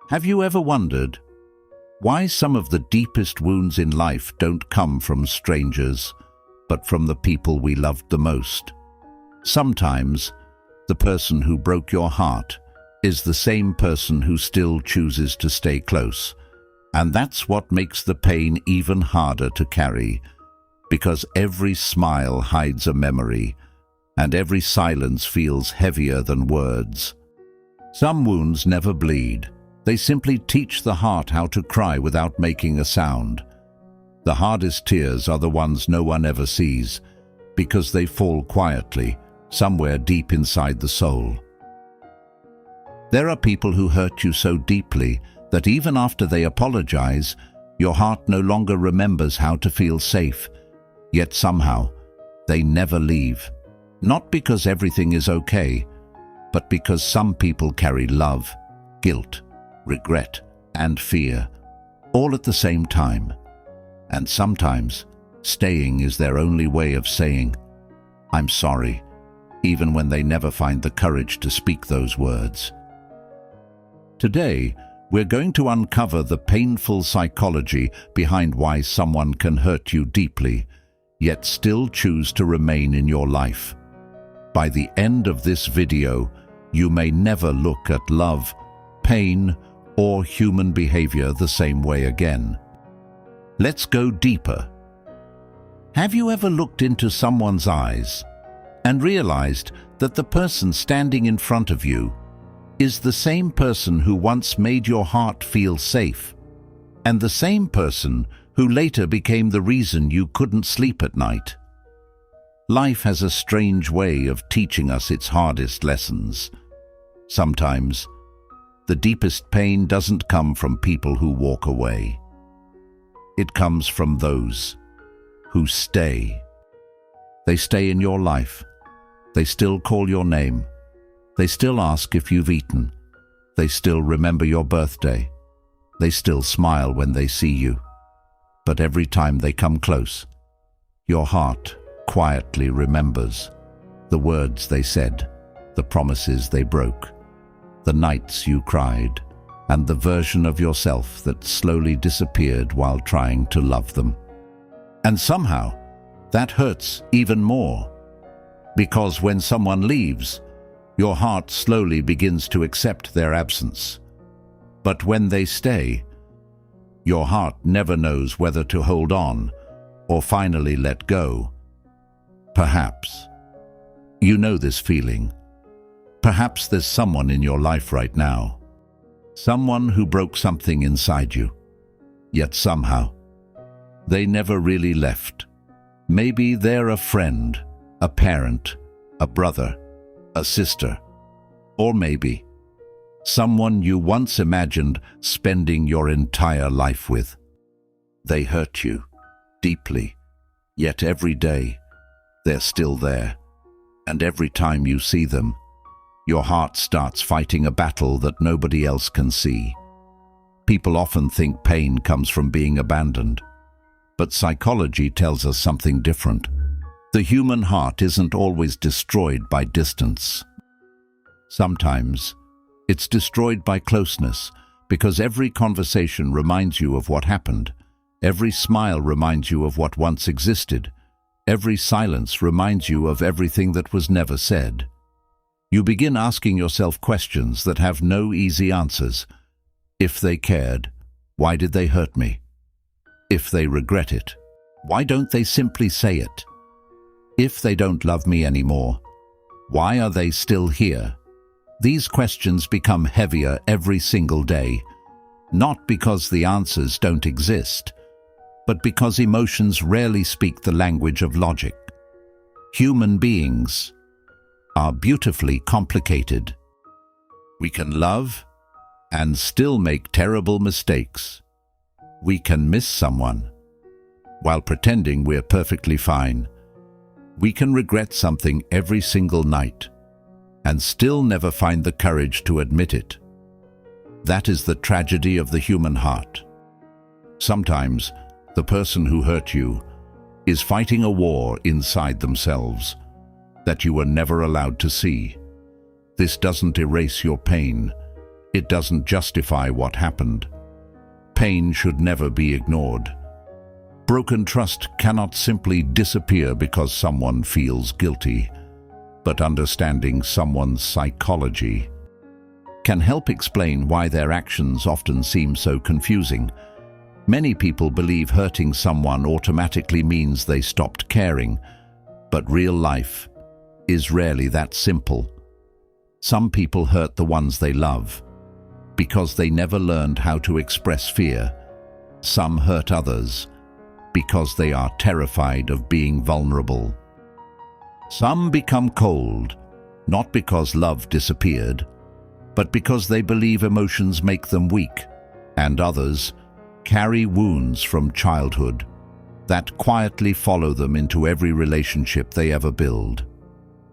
Have you ever wondered why some of the deepest wounds in life don't come from strangers, but from the people we loved the most? Sometimes, the person who broke your heart is the same person who still chooses to stay close. And that's what makes the pain even harder to carry, because every smile hides a memory, and every silence feels heavier than words. Some wounds never bleed. They simply teach the heart how to cry without making a sound. The hardest tears are the ones no one ever sees, because they fall quietly, somewhere deep inside the soul. There are people who hurt you so deeply that even after they apologize, your heart no longer remembers how to feel safe. Yet somehow, they never leave. Not because everything is okay, but because some people carry love, guilt, regret, and fear, all at the same time. And sometimes, staying is their only way of saying, "I'm sorry," even when they never find the courage to speak those words. Today, we're going to uncover the painful psychology behind why someone can hurt you deeply, yet still choose to remain in your life. By the end of this video, you may never look at love, pain, or human behavior the same way again. Let's go deeper. Have you ever looked into someone's eyes and realized that the person standing in front of you is the same person who once made your heart feel safe, and the same person who later became the reason you couldn't sleep at night? Life has a strange way of teaching us its hardest lessons. Sometimes, the deepest pain doesn't come from people who walk away. It comes from those who stay. They stay in your life. They still call your name. They still ask if you've eaten. They still remember your birthday. They still smile when they see you. But every time they come close, your heart quietly remembers the words they said, the promises they broke, the nights you cried, and the version of yourself that slowly disappeared while trying to love them. And somehow, that hurts even more, because when someone leaves, your heart slowly begins to accept their absence. But when they stay, your heart never knows whether to hold on or finally let go. Perhaps you know this feeling. Perhaps there's someone in your life right now, someone who broke something inside you, yet somehow they never really left. Maybe they're a friend, a parent, a brother, a sister, or maybe someone you once imagined spending your entire life with. They hurt you deeply, yet every day they're still there, and every time you see them, your heart starts fighting a battle that nobody else can see. People often think pain comes from being abandoned, but psychology tells us something different. The human heart isn't always destroyed by distance. Sometimes, it's destroyed by closeness, because every conversation reminds you of what happened. Every smile reminds you of what once existed. Every silence reminds you of everything that was never said. You begin asking yourself questions that have no easy answers. If they cared, why did they hurt me? If they regret it, why don't they simply say it? If they don't love me anymore, why are they still here? These questions become heavier every single day, not because the answers don't exist, but because emotions rarely speak the language of logic. Human beings are beautifully complicated. We can love and still make terrible mistakes. We can miss someone while pretending we're perfectly fine. We can regret something every single night and still never find the courage to admit it. That is the tragedy of the human heart. Sometimes, the person who hurt you is fighting a war inside themselves that you were never allowed to see. This doesn't erase your pain. It doesn't justify what happened. Pain should never be ignored. Broken trust cannot simply disappear because someone feels guilty, but understanding someone's psychology can help explain why their actions often seem so confusing. Many people believe hurting someone automatically means they stopped caring, but real life is rarely that simple. Some people hurt the ones they love because they never learned how to express fear. Some hurt others because they are terrified of being vulnerable. Some become cold, not because love disappeared, but because they believe emotions make them weak, and others carry wounds from childhood that quietly follow them into every relationship they ever build.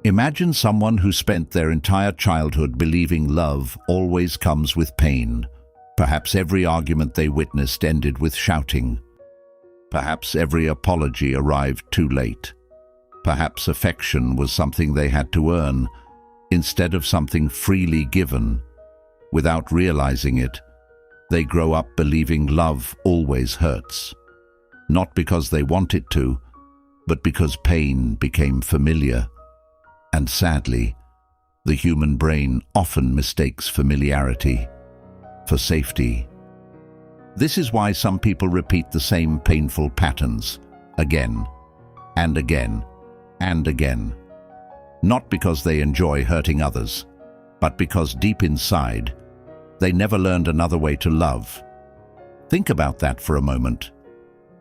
Imagine someone who spent their entire childhood believing love always comes with pain. Perhaps every argument they witnessed ended with shouting. Perhaps every apology arrived too late. Perhaps affection was something they had to earn instead of something freely given. Without realizing it, they grow up believing love always hurts. Not because they want it to, but because pain became familiar. And sadly, the human brain often mistakes familiarity for safety. This is why some people repeat the same painful patterns again and again and again. Not because they enjoy hurting others, but because deep inside, they never learned another way to love. Think about that for a moment.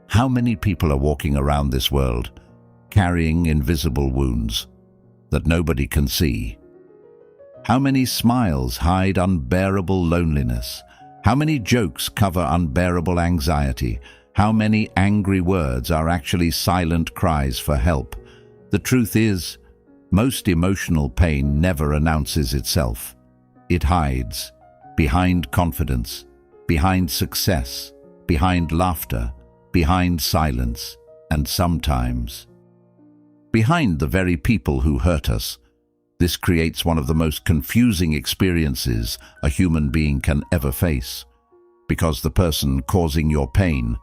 How many people are walking around this world carrying invisible wounds that nobody can see? How many smiles hide unbearable loneliness? How many jokes cover unbearable anxiety? How many angry words are actually silent cries for help? The truth is, most emotional pain never announces itself. It hides behind confidence, behind success, behind laughter, behind silence, and sometimes behind the very people who hurt us. This creates one of the most confusing experiences a human being can ever face, because the person causing your pain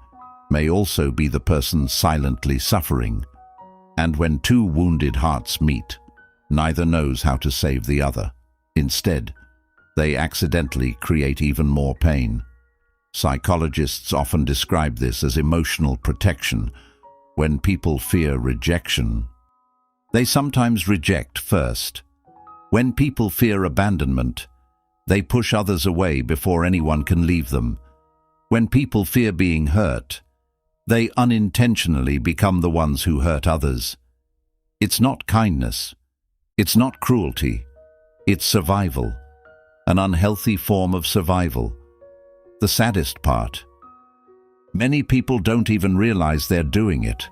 may also be the person silently suffering. And when two wounded hearts meet, neither knows how to save the other. Instead, they accidentally create even more pain. Psychologists often describe this as emotional protection. When people fear rejection, they sometimes reject first. When people fear abandonment, they push others away before anyone can leave them. When people fear being hurt, they unintentionally become the ones who hurt others. It's not kindness. It's not cruelty. It's survival. An unhealthy form of survival. The saddest part, many people don't even realize they're doing it.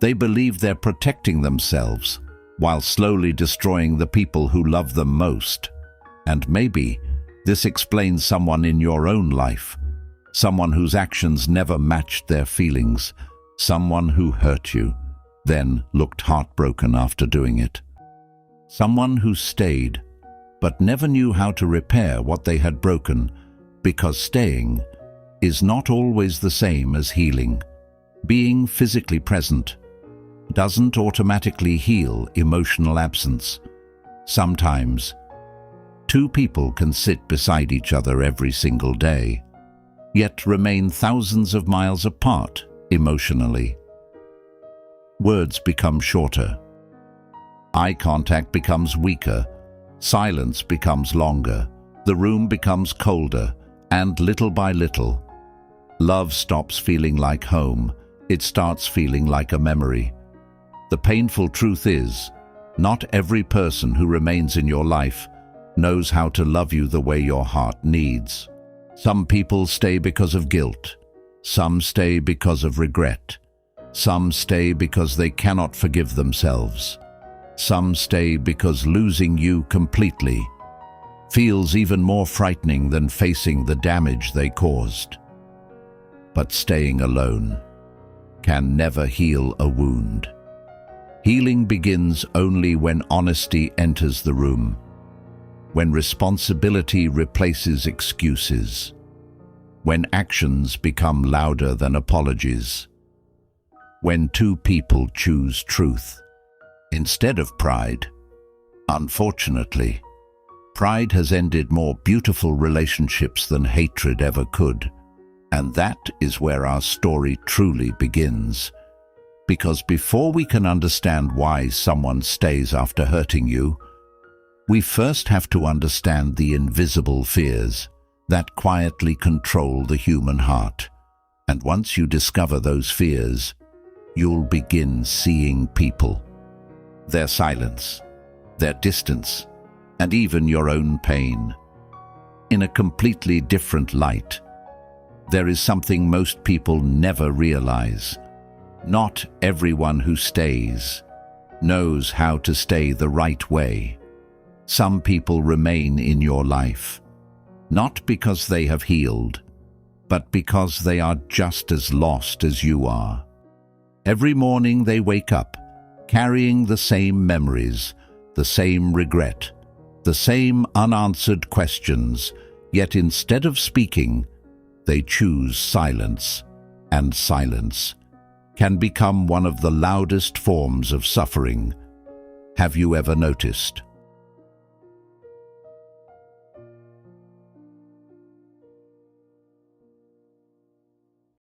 They believe they're protecting themselves while slowly destroying the people who love them most. And maybe this explains someone in your own life, someone whose actions never matched their feelings, someone who hurt you, then looked heartbroken after doing it. Someone who stayed, but never knew how to repair what they had broken, because staying is not always the same as healing. Being physically present doesn't automatically heal emotional absence. Sometimes, two people can sit beside each other every single day, yet remain thousands of miles apart emotionally. Words become shorter. Eye contact becomes weaker. Silence becomes longer. The room becomes colder, and little by little, love stops feeling like home. It starts feeling like a memory. The painful truth is, not every person who remains in your life knows how to love you the way your heart needs. Some people stay because of guilt. Some stay because of regret. Some stay because they cannot forgive themselves. Some stay because losing you completely feels even more frightening than facing the damage they caused. But staying alone can never heal a wound. Healing begins only when honesty enters the room. when responsibility replaces excuses, when actions become louder than apologies, when two people choose truth instead of pride. Unfortunately, pride has ended more beautiful relationships than hatred ever could. And that is where our story truly begins. Because before we can understand why someone stays after hurting you, we first have to understand the invisible fears that quietly control the human heart. And once you discover those fears, you'll begin seeing people, their silence, their distance, and even your own pain in a completely different light. There is something most people never realize. Not everyone who stays knows how to stay the right way. Some people remain in your life, not because they have healed, but because they are just as lost as you are. Every morning they wake up, carrying the same memories, the same regret, the same unanswered questions, yet instead of speaking, they choose silence, and silence can become one of the loudest forms of suffering. Have you ever noticed